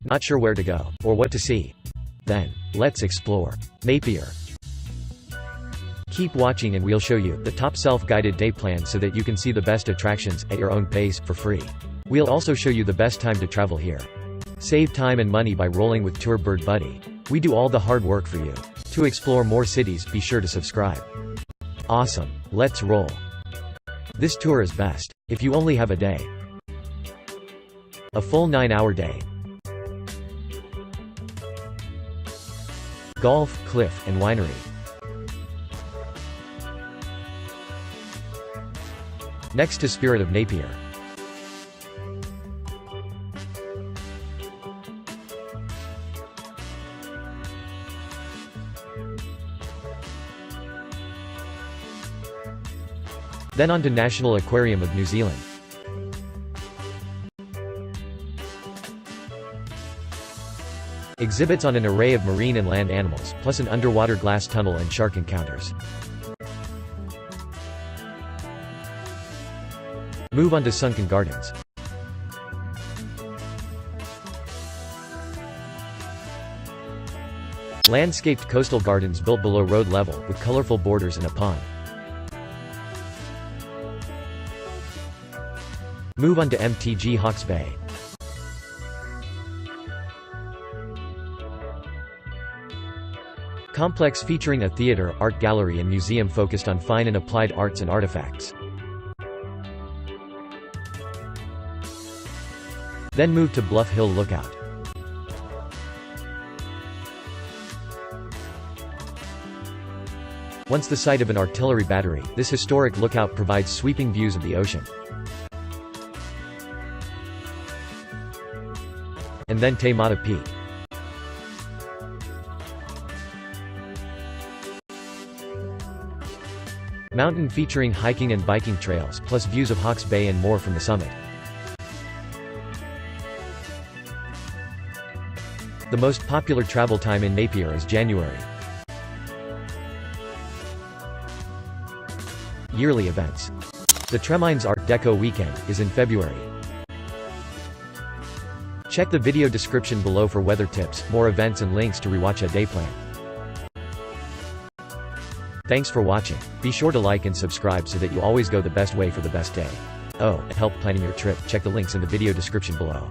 Not sure where to go, or what to see? Then, let's explore Napier. Keep watching and we'll show you the top self-guided day plan so that you can see the best attractions, at your own pace, for free. We'll also show you the best time to travel here. Save time and money by rolling with Tour Bird Buddy. We do all the hard work for you. To explore more cities, be sure to subscribe. Awesome, let's roll. This tour is best if you only have a day. A full 9-hour day. Golf, cliff, and winery. Next to Spirit of Napier. Then on to National Aquarium of New Zealand. Exhibits on an array of marine and land animals, plus an underwater glass tunnel and shark encounters. Move on to Sunken Gardens. Landscaped coastal gardens built below road level, with colorful borders and a pond. Move on to MTG Hawke's Bay. Complex featuring a theater, art gallery and museum focused on fine and applied arts and artifacts. Then move to Bluff Hill Lookout. Once the site of an artillery battery, this historic lookout provides sweeping views of the ocean. And then Te Mata Peak. Mountain featuring hiking and biking trails, plus views of Hawke's Bay and more from the summit. The most popular travel time in Napier is January. Yearly events. The Tremines Art Deco Weekend is in February. Check the video description below for weather tips, more events and links to rewatch a day plan. Thanks for watching. Be sure to like and subscribe so that you always go the best way for the best day. Oh, and help planning your trip, check the links in the video description below.